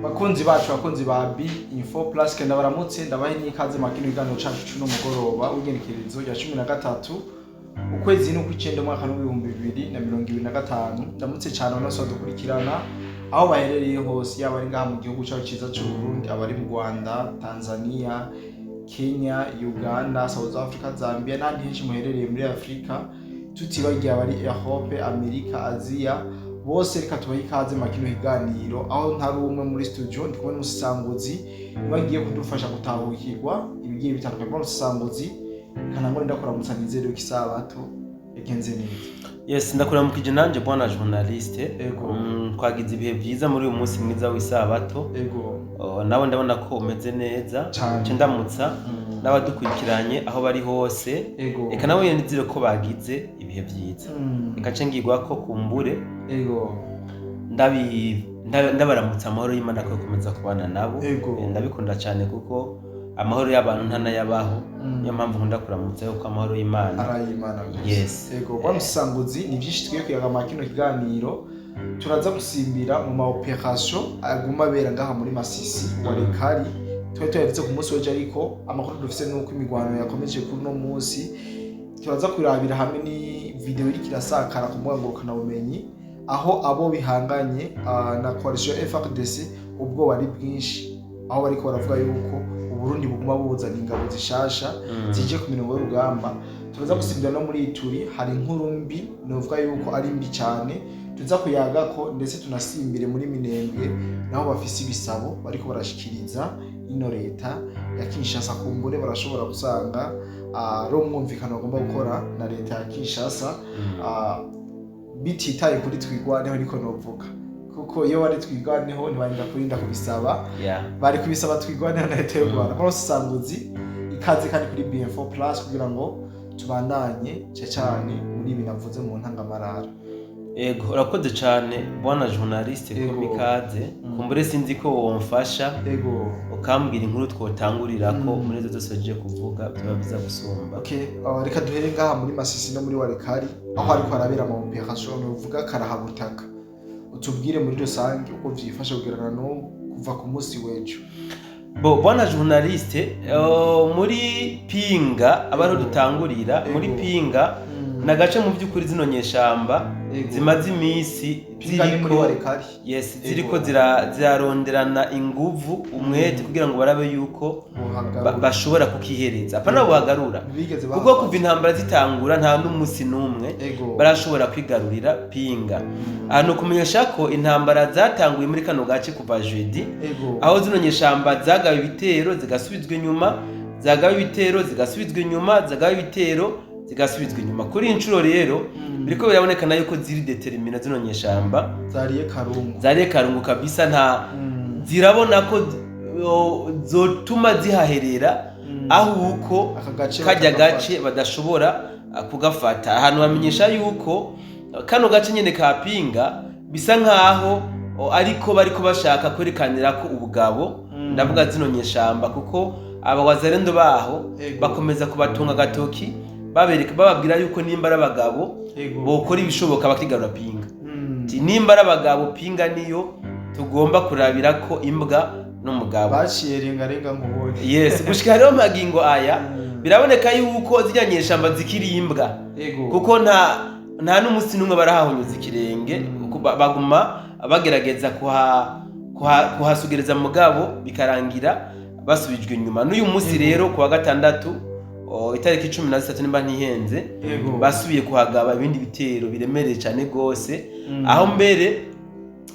bakunzi bacu bakunzi ba B Info Plus kenda baramutse ndabahe n'ikaze makino igano cacu cuno mugoroba w'igenekerezo ya 13 ukwezi n'ukwicenda mwaka w'2025 ndamutse cyane no dukurikirana aho baherereye hose yaba ari ngaha mu gihugu cyacu ciza cy'u Burundi abari mu Rwanda, Tanzania, Kenya, Uganda, South Africa, Zambia n'andi henshi muherereye muri Afrika tutibagiye abari Europe, Amerika, Asia bose reka tubahe ikaze makino higaniro aho ntari umwe muri studio ndi kumwe n'umusanguzi bagiye kudufasha gutahukirwa ibigiye bitandukanye mu musanguzi kana ngo ndakuramutsa nizere ko isabato yagenze neza. Yes, ndakuramukije nanje bwana journaliste. Twagize ibihe byiza muri uyu munsi mwiza w'isabato. Nawe ndabona ko umeze neza. Cyo ndamutsa n'abadukurikiranye aho bari hose. Eka nawe nizire ko bagize ibihe byiza. Eka cengirwa ko kumbure. Ndabaramutsa amahoro y'Imana ko komeza kubana nabo. Ndabikunda cyane kuko amahoro y'abantu ntana yabaho. Niyo mpamvu nkunda kuramutsa yuko amahoro y'Imana arayimana. Yes. Kwa musanguzi ni byinshi twiye kuyaga makino kiganiro turaza gusimbira mu ma operation aguma bera ngaha muri Masisi warekari yavuze ku munsi w'ejo ariko amakuru dufise nuko imigwano yakomeje kuri no munsi turaza kurabira hamwe ni video iri kirasakara ku mbuga ngurukana bumenyi aho abo bihanganye na coalition FARDC ubwo bari bwinshi aho bariko baravuga yuko Burundi buguma buzana ingabo zishasha zije ku mirongo y'urugamba. Turaza gusimbira no muri Ituri hari inkuru mbi novuga yuko ari mbi cyane tuza kuyaga ko ndetse tunasimbire muri Minembwe naho bafise ibisabo bariko barashikiriza ino leta ya Kinshasa kumbure barashobora gusanga ro mwumvikano bagomba gukora na leta ya Kinshasa bititaye kuri twigwaneho ariko novuga kuko iyo bari twigwaneho ntibarinda kurinda kubisaba bari kubisaba twigwaneho na leta y'u Rwanda. Muri usanguzi ikaze kandi kuri B4 Plus kugira ngo tubandanye cyane muri ibi navuze mu ntangamarara. Ego urakoze cyane bwana journaliste ko mikaze kumbure sinzi ko womfasha ukambwira inkuru twotangurira ko muri zo zose je kuvuga byaba biza gusumba. Reka duhere ngaha muri Masisi no muri Warekari aho ariko harabera mu operation uvuga karahabutaka utubwire muri rusange uko vyifasha kugerana no kuva ku munsi w'ejo. Bwana journaliste muri Pinga abantu dutangurira muri Pinga nagace mu by'ukuri zino nyeshamba zimaze imisi ziriko ziraronderana inguvu umwete kugira ngo barabe yuko bashobora kukihereza apana buhagarura kuko kuva intambara zitangura nta n'umunsi n'umwe barashobora kwigarurira Pinga. Hano kumenyesha ko intambara zatanguye muri kano gace kuva jeudi aho zino nyeshamba zagabe ibitero zigasubizwa inyuma zagabe ibitero zigasubizwa inyuma zagabe ibitero zigasubizwa inyuma. Kuri inshuro rero biriko birabonekana yuko ziri determina zino nyeshamba zariye karungu kabisa nta zirabona ko zotuma zihaherera aho uko kajya gace badashobora kugafata. Ahantu bamenyesha yuko kano gace nyene ka Pinga bisa nkaho ariko bariko bashaka kwerekanira ko ubugabo ndavuga zino nyeshamba kuko abawazarendo baho bakomeza kubatunga gatoki bababwira yuko nimba abagabo bokora ibishoboka bakigarura Pinga. Nimba abagabo Pinga niyo tugomba kurabira ko imbwa n'umugabo baciye renga nkubonye. Yes, gushika rero magingo aya biraboneka yuko ziryanyeshamba zikiri imbwa kuko nta n'umunsi numwe barahahonyuza ikirenge baguma bagerageza kuhasugereza mugabo bikarangira basubijwe inyuma. N'uyu munsi rero kuwa gatandatu itariki 13 nimba ntihenze basubiye kuhagaba ibindi bitero biremereye cyane gose aho mbere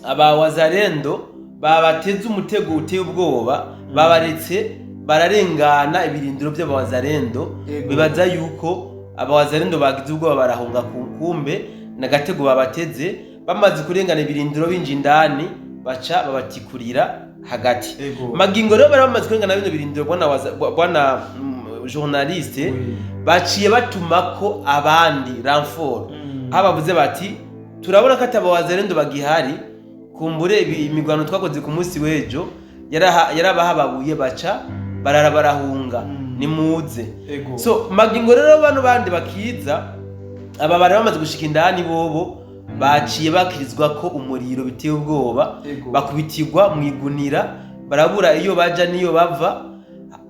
abawazarendo babateze umutego uteye ubwoba babaretse bararengana ibirindiro by'abawazarendo bibaza yuko abawazarendo bagize ubwoba barahunga kumbe na gatego babateze bamaze kurengana ibirindiro binji indani baca babatikurira hagati. Magingo rero bamaze kurengana bino birindiro bwana journaliste baciye batuma ko abandi renfort abavuze bati turabona ko atabawazarendo bagihari kumbure imigwano twakoze ku munsi w'ejo yarabahababuye baca barahunga nimuze. So magingo rero bano bandi bakiza aba bari bamaze gushika indani bobo baciye bakirizwa ko umuriro biteye ubwoba bakubitirwa mu igunira barabura iyo baja niyo bava.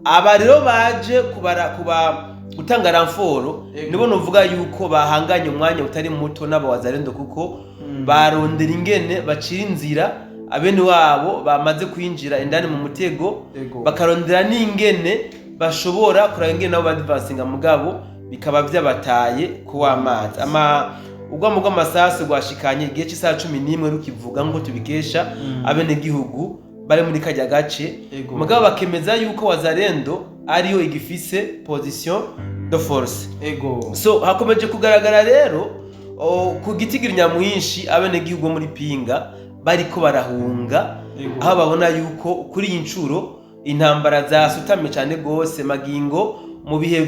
Aba rero baje kuba gutanga ramforo nibo novuga yuko bahanganye umwanya utari muto n'abawazarendo kuko barondera ingene bacira inzira abene wabo bamaze kwinjira indani mu mutego bakarondera n'ingene bashobora kuranga ingene nabo badvansinga mugabo bikaba vyabataye kuwa amazi ubwo bw'amasasu gwashikanye igihe cy'isaha 11 rukivuga ngo tubikesha abene gihugu bari muri kajya gace mugabo bakemeza yuko wazarendo ariyo igifise position de force so hakomeje kugaragara rero ku gitigiri nyamwinshi abene gihugu muri Pinga bariko barahunga aho babona yuko kuri incuro intambara zasutame cyane gose magingo mu bihe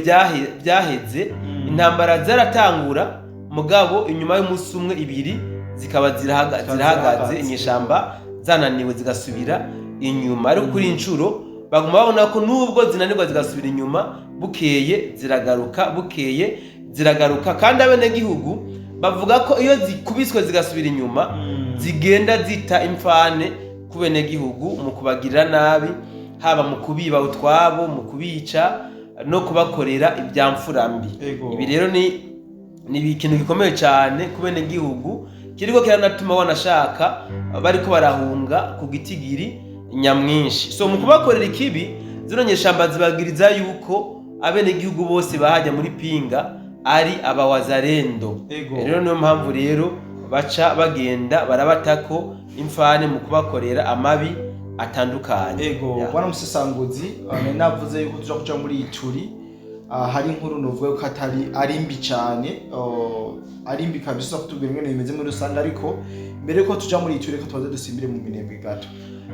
byaheze intambara zaratangura mugabo inyuma y'umunsi umwe ibiri zikaba zirahagaze inyeshamba zananiwe zigasubira inyuma ariko kuri incuro baguma babona ko nubwo zinanirwa zigasubira inyuma bukeye ziragaruka kandi abene gihugu bavuga ko iyo zikubiswe zigasubira inyuma zigenda zita imfane ku bene gihugu mu kubagirira nabi haba mu kubiba utwabo mu kubica no kubakorera ibyamfurambi. Ibi rero ni ikintu gikomeye cyane ku bene gihugu kiriko kiranatuma wanashaka bariko barahunga ku gitigiri nyamwinshi. So mu kubakorera ikibi zino nyeshamba zibagiriza yuko abene gihugu bose bahajya muri Pinga ari abawazarendo. Rero niyo mpamvu rero baca bagenda barabatako imfane mu kubakorera amabi atandukanye. Bwana musesanguzi navuze yuko tuja kuja muri Ituri hari inkuru novuga ko ari mbi cyane ari mbi kabisa kutubwira ingene bimeze muri rusange ariko mbere ko tuja muri Ituri ko tubaze dusimbire mu Minembwe gato.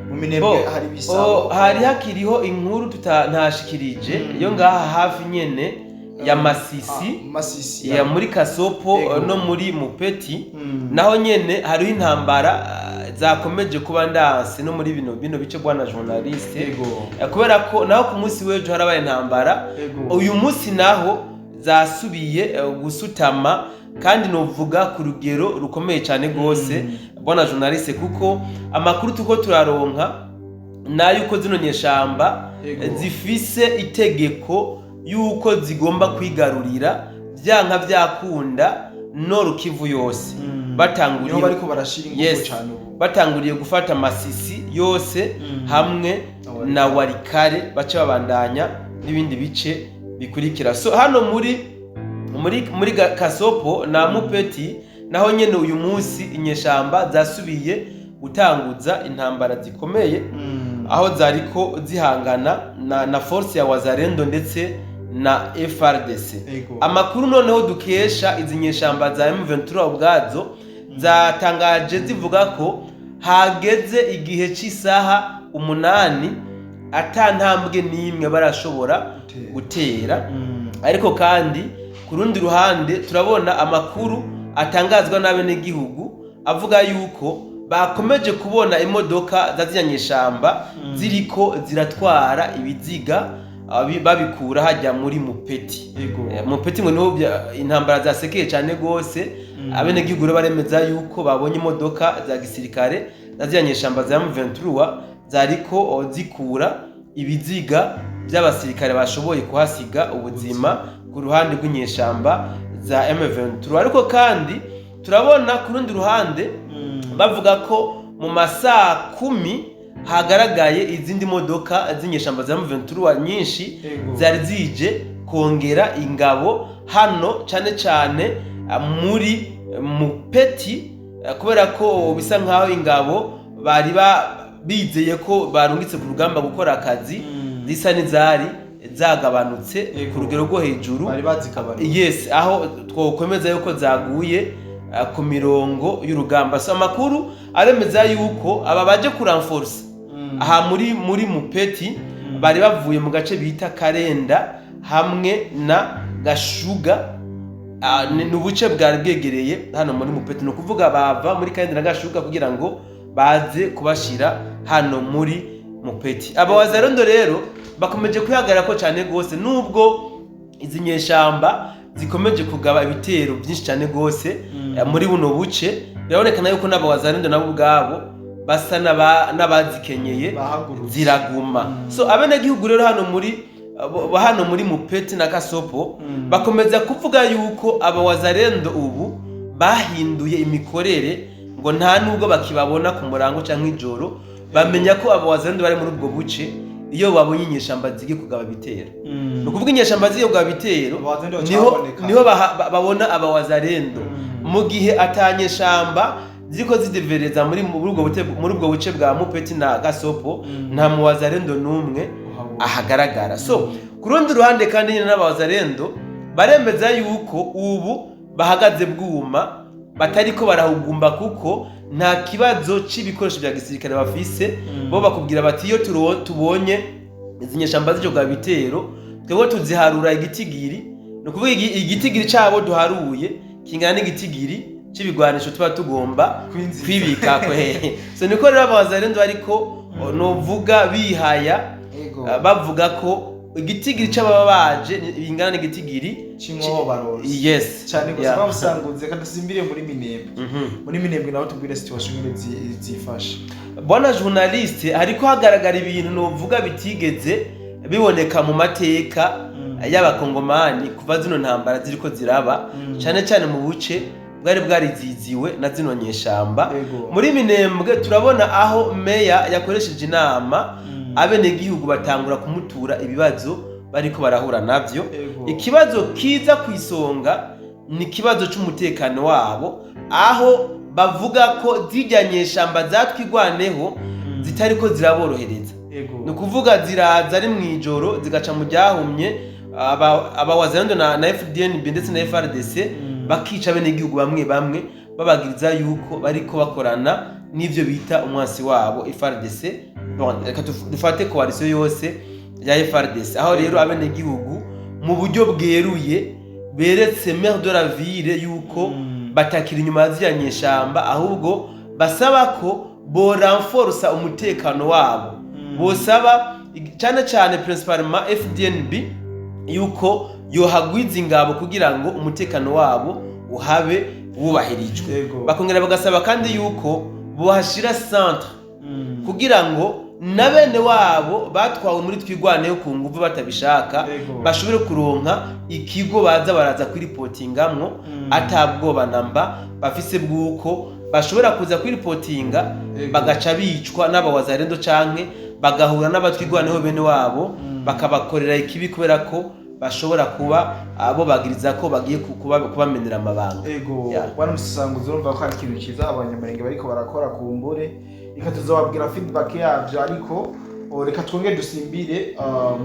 Mu Minembwe hari bisabo hari hakiriho inkuru ntashikirije yo ngaha hafi nyene ya Masisi ya muri Kasopo no muri Mupeti naho nyene hariho intambara zakomeje kuba ndanse no muri bino bice bwana journaliste kubera ko naho ku munsi wejo harabaye intambara uyu munsi naho zasubiye gusutama kandi novuga ku rugero rukomeye cyane gose bwana journaliste kuko amakuru tuko turaronka nayo uko zino nyeshamba zifise itegeko yuko zigomba kwigarurira byanka byakunda no rukivu yose batanguriye bariko barashira ingufu cyane batanguriye gufata Masisi yose hamwe na Warikare bace babandanya n'ibindi bice bikurikira. So hano muri Kasopo na Mupeti naho nyene uyu munsi inyeshamba zasubiye gutanguza intambara zikomeye aho zariko zihangana na force ya wazarendo ndetse na FRDC. Amakuru noneho dukesha izi nyeshamba za M23 ubwazo zatangaje zivuga ko hageze igihe cy'isaha 8 atantambwe nimwe barashobora gutera ariko kandi ku rundi ruhande turabona amakuru atangazwa n'abene gihugu avuga yuko bakomeje kubona imodoka zaziyanyeshamba ziriko ziratwara ibiziga babikura hajya muri Mupeti. Mupeti ngo niho intambara zasekeye cyane gose abene gihugu baremeza yuko babonye imodoka za gisirikare zaziyanyeshamba za M23 zariko zikura ibiziga by'abasirikare bashoboye kuhasiga ubuzima ku ruhande rw'inyeshamba za M23 ariko kandi turabona ku rundi ruhande bavuga ko mu masaa 10 hagaragaye izindi modoka z'inyeshamba za M23 nyinshi zari zije kongera ingabo hano cyane muri Mupeti kubera ko bisa nkaho ingabo bari bizeye ko barungitse ku rugamba gukora akazi zisa n'izari zagabanutse ku rugero rwo hejuru bari bazikabanutse. Yes, aho twokomeza yuko zaguye ku mirongo y'urugamba. So amakuru aremeza yuko aba baje kuranforce aha muri Mupeti bari bavuye mu gace bita Karenda hamwe na Gashuga n'ubuce bwari bwegereye hano muri Mupeti no kuvuga bava muri Karenda na Gashuga kugira ngo baze kubashira hano muri Mupeti. Abawazarendo rero bakomeje kuyagara ko cyane gose nubwo izi nyeshamba zikomeje kugaba ibitero byinshi cyane gose muri buno buce. Birabonekana yuko n'abawazalendo nabo ubwabo basa n'abazikenyeye ziraguma. So abenegihugu rero hano muri Mupeti na Kasopo bakomeza kuvuga yuko abawazalendo ubu bahinduye imikorere, ngo nta nubwo bakibabona ku murango canke ijoro. Bamenya ko abawazalendo bari muri ubwo buce iyo babonye inyeshamba zigi kugaba bitero. Nukuvuga inyeshamba zigi kugaba bitero niho babona abawazalendo. Mu gihe atanyeshamba ziko zidevereza muri ubwo buce bwa Mupeti na Gasopo, nta muwazalendo numwe ahagaragara. So ku rundi ruhande kandi nyine n'abawazalendo baremeza yuko ubu bahagaze bwuma, batariko barahugumba kuko nta kibazo c'ibikoresho bya gisirikare bafise. Bo bakubwira bati iyo tubonye izi nyeshamba z'icyo bwa bitero twebwe tuziharura igitigiri. No kuvuga igitigiri cabo duharuye kingana n'igitigiri c'ibigwanisho tuba tugomba kwibika kwe. So niko rero abawazalendo ariko novuga bihaya bavuga ko igitigiri c'ababa baje bingana n'igitigiri c'inkoho baroze. Yes cyane gusa bamusanguze kadasimbire muri Minembwe. Muri Minembwe naho tubwire situation nyine zifasha. Bwana journaliste, hariko hagaragara ibintu novuga bitigeze biboneka mu mateka y'abakongomani kuva zino ntambara ziriko ziraba, cyane cyane mu buce bwari bwariziziwe na zino nyeshamba. Muri Minembwe turabona aho meya yakoresheje inama, abenegihugu batangura kumutura ibibazo bariko barahura navyo. Ikibazo kiza kwisonga ni kibazo c'umutekano wabo, aho bavuga ko zirya nyeshamba zatwigwaneho zitariko ziraborohereza. Ni kuvuga ziraza ari mwijoro zigaca mu ryahumye, abawazalendo na FDNB ndetse na FRDC bakica abenegihugu bamwe bamwe babagiriza yuko bariko bakorana n'ivyo bita umwansi wabo FRDC. Reka dufate coalition yose ya FRDC, aho rero abenegihugu mu buryo bweruye beretse maire de la ville yuko batakira inyuma y'izya nyeshamba, ahubwo basaba ko bo renforce umutekano wabo. Bosaba cyane principalement FDNB yuko yohagwiza ingabo kugira ngo umutekano wabo uhabe wubahirijwe. Bakongera bagasaba kandi yuko bohashira centre kugira ngo na bene wabo batwawe muri twigwaneho ku nguvu batabishaka bashobore kuronka ikigo baza baraza kwiripotingamwo atabwoba namba bafise bwuko bashobora kuza kwiripotinga bagaca bicwa n'abawazalendo canke bagahura n'abatwigwaneho bene wabo bakabakorera ikibi kubera ko bashobora kuba abo bagiriza ko bagiye kubamenera amabanga. Bwana musanguzi, urumva ko ari ikintu cyiza abanyamurenge bariko barakora ku mbure. Reka tuzobabwira feedback yavyo, ariko reka twongere dusimbire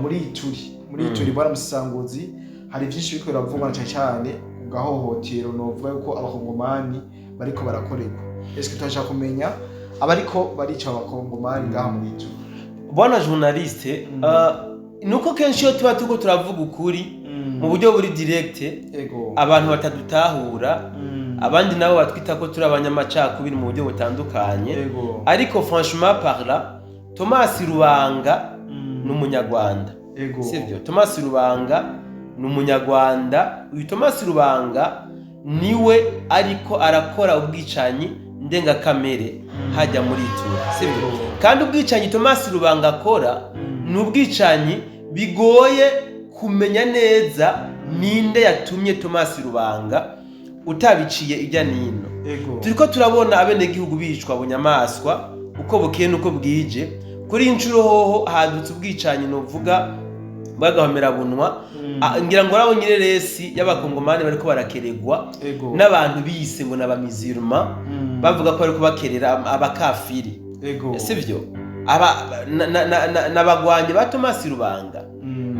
muri Ituri. Bwana musanguzi, hari byinshi biriko biravugwa cyane ku gahohotero novuga yuko abakongomani bariko barakorerwa. Eske twashaka kumenya abariko barica abakongomani ngaha muri Ituri? Bwana journaliste, nuko kenshi iyo tuba tuko turavuga ukuri mu buryo buri direct, abantu batadutahura, abandi nabo batwita ko turi abanyamacakubiri mu buryo butandukanye. Ariko franchement parla, Thomas Rubanga n'umunyarwanda. Sivyo? Thomas Rubanga n'umunyarwanda. Uyu Thomas Rubanga niwe ariko arakora ubwicanyi ndengakamere hajya muri Ituri. Sivyo? Kandi ubwicanyi Thomas Rubanga akora ni ubwicanyi bigoye kumenya neza ninde yatumye Thomas Rubanga utabiciye ijya nino. Turiko turabona abenegihugu bicwa bunyamaswa uko bukeye nuko bwije. Kuri incuro hoho hadutse ubwicanyi novuga bwagahomera bunwa. Ngira ngo rabo nyireresi y'abakongomani bariko barakeregwa n'abantu bise ngo n'abamizirma, bavuga ko bariko bakerera abakafiri. Sivyo? N'abagwanye ba Thomas Rubanga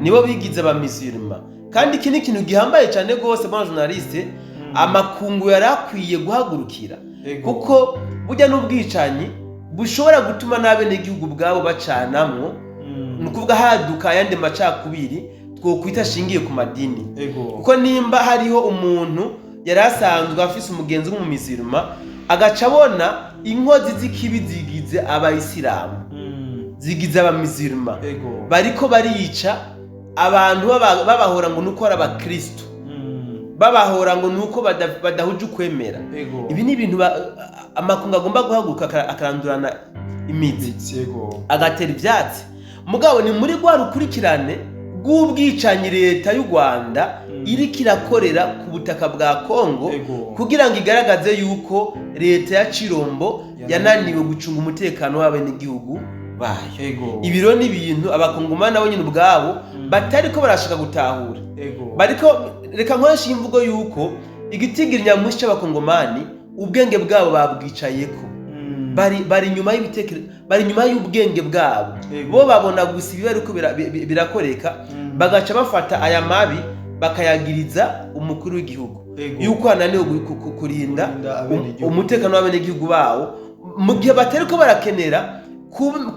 nibo bigize abamizirma. Kandi iki ni ikintu gihambaye cyane gose bwana journaliste, amakungu yarakwiye guhagurukira, kuko burya n'ubwicanyi bushobora gutuma n'abenegihugu bwabo bacanamwo. Nukuvuga haduka yandi macakubiri twokwita shingiye ku madini. Kuko nimba hariho umuntu yarasanzwe afise umugenzi w'umumizirma agaca abona inkozi z'ikibi zigize abayisilamu, zigize abamizirma, bariko barica abantu babahora ngo nuko ari abakristo. babahora ngo nuko badahuje ukwemera. Ibi ni ibintu amakungu agomba guhaguruka akarandurana imizi agatera ivyatsi. Mugabo ni muri rwa rukurikirane rw'ubwicanyi leta y'u Rwanda iriko irakorera ku butaka bwa Kongo kugira ngo igaragaze yuko leta ya Chirombo yananiwe gucunga umutekano w'abenegihugu bayo. Ibiro ni ibintu abakongomani nabo nyine ubwabo batariko barashaka gutahura. Bariko reka nkoresha imvugo yuko igitigira nyamushi cy'abakongomani ubwenge bwabo babwicayeko. Bari nyuma y'ibitekerezo, bari nyuma y'ubwenge bwabo. Bo babona gusa ibi ariko birakoreka, bagaca bafata aya mabi bakayagiriza umukuru w'igihugu yuko ananiwe kurinda umutekano w'abenegihugu bawo, mu gihe batariko barakenera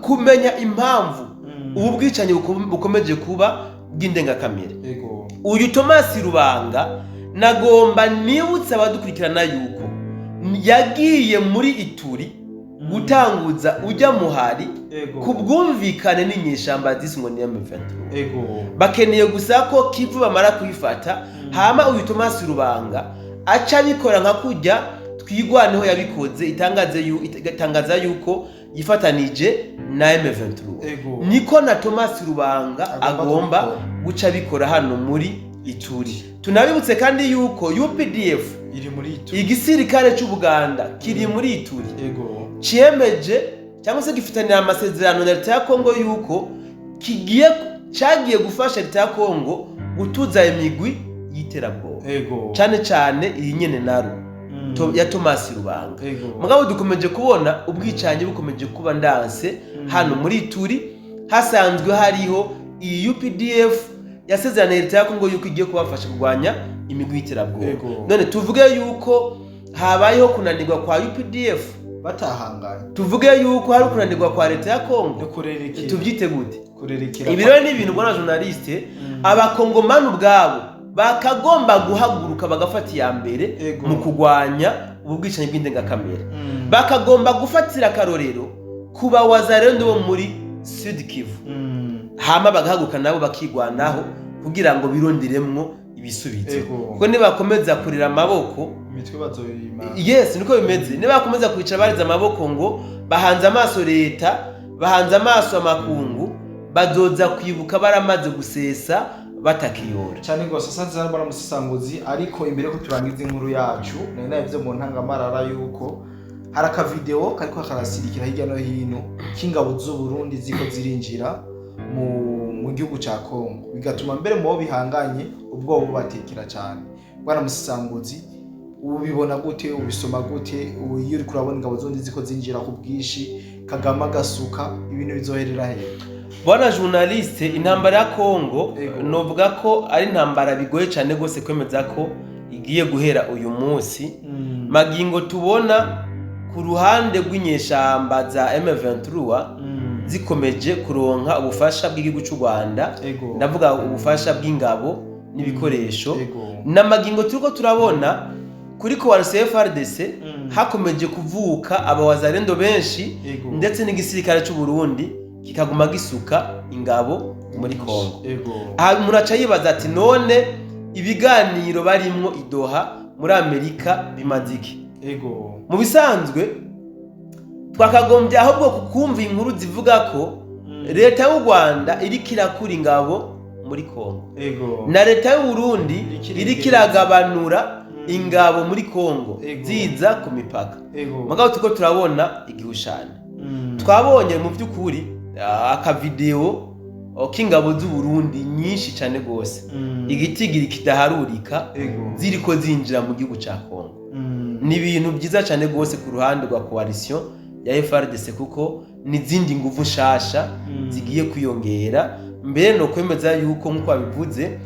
kumenya impamvu ubu bwicanyi bukomeje kuba bw'indengakamere. Uyu Thomas Rubanga nagomba nibutsa abadukurikirana yuko yagiye muri Ituri gutanguza ujya muhari ku bwumvikane n'inyeshamba z'isngo ni M23. Bakeneye gusa ko Kivu bamara kuyifata, hama uyu Thomas Rubanga aca bikora nka kujya twigwaneho yabikoze itangaza yuko yifatanije na M23. Niko na Thomas Rubanga agomba guca bikora hano muri Ituri. Tunabibutse kandi yuko UPDF iri muri Ituri, igisirikare cy'u Buganda kiri muri Ituri, cyemeje cyangwa se gifitanira amasezerano na leta ya Kongo yuko cyagiye gufasha leta ya Kongo gutuza imigwi y'iterabwoba, cyane cyane iyi nyene naru ya Thomas Rubanga. Mugabo dukomeje kubona ubwicanyi bukomeje kuba ndanse hano muri Ituri. Hasanzwe hariho UPDF yasezerana leta ya Kongo yuko igiye kubafasha kurwanya imigwi y'iterabwoba. None tuvuge yuko habayeho kunanirwa kwa UPDF batahanganye, tuvuge yuko hari kunanirwa kwa leta ya Kongo, tubyite gute? Ibiro ni ibintu bwana journaliste abakongomani ubwabo bakagomba guhaguruka bagafata iya mbere mu kugwanya ubwicanyi bw'indengakamere. Bakagomba gufatira akarorero kuba wazarendo bo muri Sud Kivu, hama bagahaguruka nabo bakigwanaho kugira ngo birondiremwo ibisubizo. Kuko nibakomeza kurira amaboko imitwe bazoyima. Yes, niko bimeze. Nibakomeza kwicara bariza amaboko ngo bahanze amaso leta, bahanze amaso amakungu, bazoza kwibuka baramaze gusesa batakiyora. Cyane gose sanze hano baramusisanguzi. Ariko imbere ko turangiza inkuru yacu nari navyo mu ntangamarara yuko hari aka video kariko karasirikira hirya no hino k'ingabo z'u Burundi ziko zirinjira mu gihugu ca Kongo, bigatuma mbere mu bihanganye ubwo bubatekera cyane. Bwana musisanguzi, ubibona gute, ubisoma gute, iyo uri kurabona ingabo z'undi ziko zinjira ku bwishi, Kagame agasuka, ibintu bizoherera he? Bwana journaliste, intambara ya Kongo novuga ko ari intambara bigoye cyane gose kwemeza ko igiye guhera uyu munsi. Magingo tubona ku ruhande rw'inyeshamba za M23 zikomeje kuronka ubufasha bw'igihugu cy'u Rwanda, ndavuga ubufasha bw'ingabo n'ibikoresho. Namagingo turiko turabona kuri coalition FARDC hakomeje kuvuka abawazarendo benshi, ndetse n'igisirikare cy'u Burundi kikaguma gisuka ingabo muri Kongo. Aha muraca yibaza ati none ibiganiro barimwo idoha muri Amerika bimaziki? Mu bisanzwe twakagombye ahubwo kukumva inkuru zivuga ko leta y'u Rwanda iriko irakura ingabo muri Kongo, na leta y'u Burundi iriko iragabanura ingabo muri Kongo ziza ku mipaka. Mugabo tuko turabona igihushana. Twabonye mu by'ukuri aka video k'ingabo z'u Burundi nyinshi cyane gose, igitigiri kidaharurika ziriko zinjira mu gihugu ca Kongo. Ni ibintu byiza cyane gose ku ruhande rwa coalition ya FARDC, kuko n'izindi nguvu shasha zigiye kwiyongera. Mbere no kwemeza yuko nkuko babivuze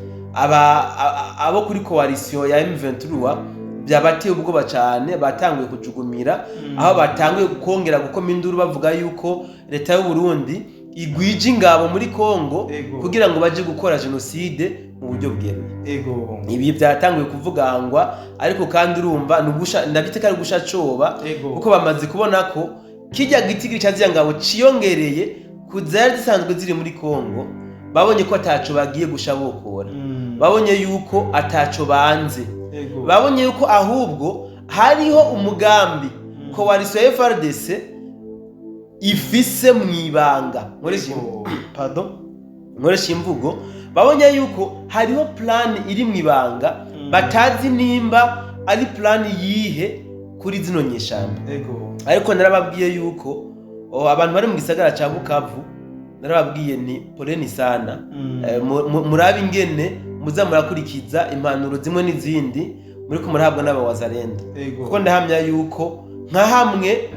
abo kuri coalition ya M23 byabateye ubwoba cyane, batanguye kujugumira, aho batanguye kongera gukoma induru bavuga yuko leta y'u Burundi igwije ingabo muri Kongo kugira ngo baje gukora genocide mu buryo bweruye. Ibi byatanguye kuvugangwa, ariko kandi urumva ndabiteka ari gusha coba, kuko bamaze kubona ko kijya gitigiri cyaziya ngabo ciyongereye kuzari zisanzwe ziri muri Kongo. Babonye ko ataco bagiye gushabokora, babonye yuko ataco banze, babonye yuko ahubwo hariho umugambi coalition ya FARDC ifise mwibanga nkoresha imvugo, babonye yuko hariho plan iri mwibanga batazi nimba ari plan yihe kuri zino nyeshamba. Ariko narababwiye yuko abantu bari mu gisagara ca Bukavu, narababwiye ni poleni sana, murabe ingene muza murakurikiza impanuro zimwe n'izindi muri ko murahabwa n'abawazarenda, kuko ndahamya yuko nka hamwe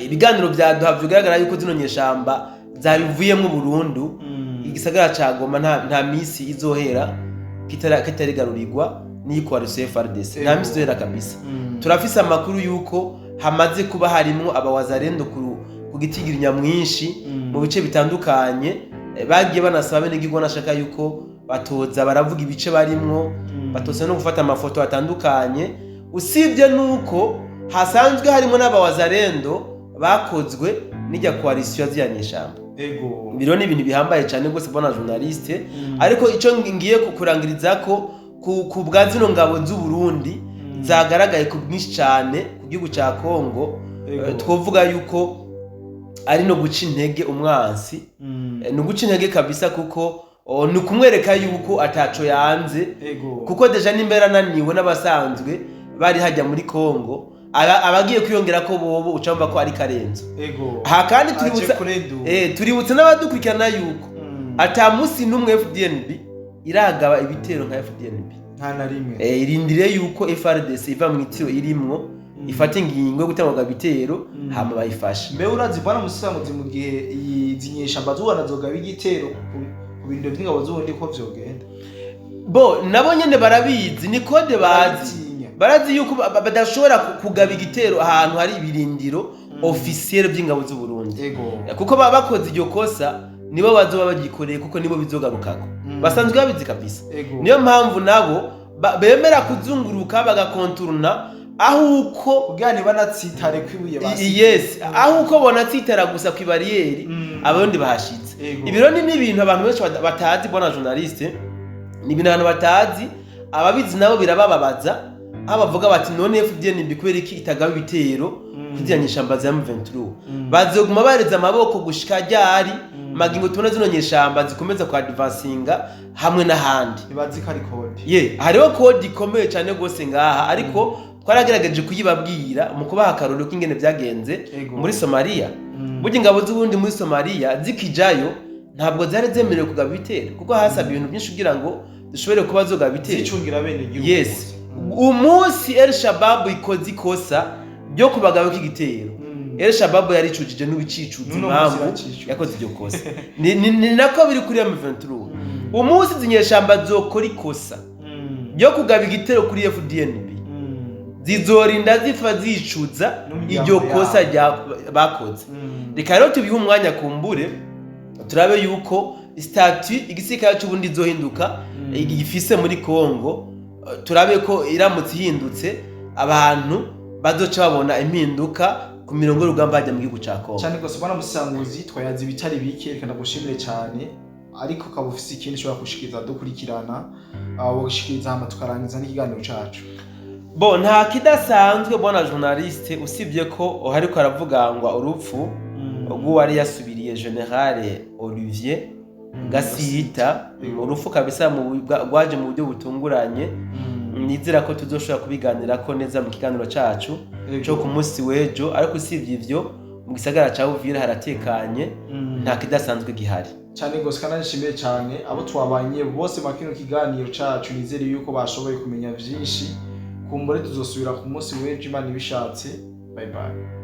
ibiganiro byaduha bigaragara yuko zino nyeshamba zabivuyemo burundu, igisagara ca Goma nta misi izohera kitarigarurirwa ni coalition FARDC, nta misi izohera kabisa. Turafise amakuru yuko hamaze kuba harimo abawazarendo ku gitigiri nyamwinshi mu bice bitandukanye, bagiye banasaba bene gigwa nashaka yuko batoza baravuga ibice barimwo, batoza no gufata amafoto atandukanye. Usibye nuko hasanzwe harimo n'abawazarendo bakozwe n'ijya coalition ziyanyeshamba. Biro ni ibintu bihambaye cyane gose bona journaliste, ariko ico ngiye kukurangiriza ko ku bwa zino ngabo z'u Burundi zagaragaye ku bwinshi cyane ku gihugu ca Kongo, twovuga yuko ari no guca intege umwansi, no guca intege kabisa, kuko ni kumwereka yuko ataco yanze, kuko deja nimbera naniwe n'abasanzwe bari hajya muri Kongo, abagiye kwiyongera ko bobo ucamba ko ari karenzo. Ha kandi tuributsa n'abadukurikirana yuko ata musi numwe FDNB iragaba ibitero nka FDNB nta na rimwe. Irindire yuko FARDC iva mu itiro irimwo ifata ingingo yo gutanga ibitero hama bayifasha. Mbe urazi bana musanguzi mu gihe izinyeshamba zubana zogaba igitero ku bintu by'ingabo z'ubundi ko vyogenda? Bo nabo nyene barabizi, ni code barazi yuko badashobora kugaba igitero ahantu hari ibirindiro officiel by'ingabo z'u Burundi, kuko bakoze iryo kosa nibo bazoba bagikoreye, kuko nibo bizogarukako basanzwe babizi kabisa. Niyo mpamvu nabo bemera kuzunguruka bagakonturuna ahuko ugani banatsitare kwibuye basi. Yes, ahuko bonatsitara gusa ku barriere abarundi bahashitse. Ibiro ni ibintu abantu benshi batazi bona journaliste, ni ibintu abantu batazi, ababizi nabo birabababaza, abavuga bati none FDNB kubera iki itagaba ibitero kuziyanyeshamba za M23, bazoguma bareza amaboko gushika ryari magingo tubona zino nyeshamba zikomeza kwa advancinga hamwe n'ahandi. Ibazi kari code hariho code ikomeye cyane gose ngaha, ariko twaragerageje kuyibabwira mu kubaha akarorero k'ingene byagenze muri Somalia. Burya ingabo z'ubundi muri Somalia zikijayo ntabwo zari zemerewe kugaba ibitero, kuko hasaba ibintu byinshi kugira ngo zishobore kuba zogaba ibitero zicungira bene igihugu. Yes, umunsi El Shabab ikoze ikosa byo kubagaba k'igitero, El Shabab yaricujije n'ubicicuza impamvu yakoze iryo kosa. Ni nako biri kuri M23. Umunsi zinyeshamba zokora ikosa byo kugaba igitero kuri FDNB, zizorinda zifa zicuza iryo kosa bakoze. Reka rero tubihe umwanya kumbure turabe yuko statut igisirikare cy'ubundi zohinduka igifise muri Kongo, turabe ko iramutse ihindutse abantu bazoca babona impinduka ku mirongo y'urugamba hajya mu gihugu ca Kongo. Cyane gose bana musanguzi twayazi bitari bike, reka ndagushimire cyane, ariko kabufise ikintu ushobora gushikiriza dukurikirana wogushikiriza hama tukarangiza n'ikiganiro cacu. Bo nta kidasanzwe bona journaliste, usibye ko hariko haravugangwa urupfu rw'uwari yasubiriye General Olivier Gasita, urupfu kabisa rwaje mu buryo butunguranye. Nizera ko tuzoshobora kubiganira ko neza mu kiganiro cacu cyo ku munsi w'ejo, ariko usibye ivyo mu gisagara ca Uvira haratekanye, nta kidasanzwe gihari. Cyane gose kanashimiye cyane abo twabanye bose makino kiganiro cacu, nizere yuko bashoboye kumenya byinshi. Kumbure tuzosubira ku munsi w'ejo Imana ibishatse. Bye bye.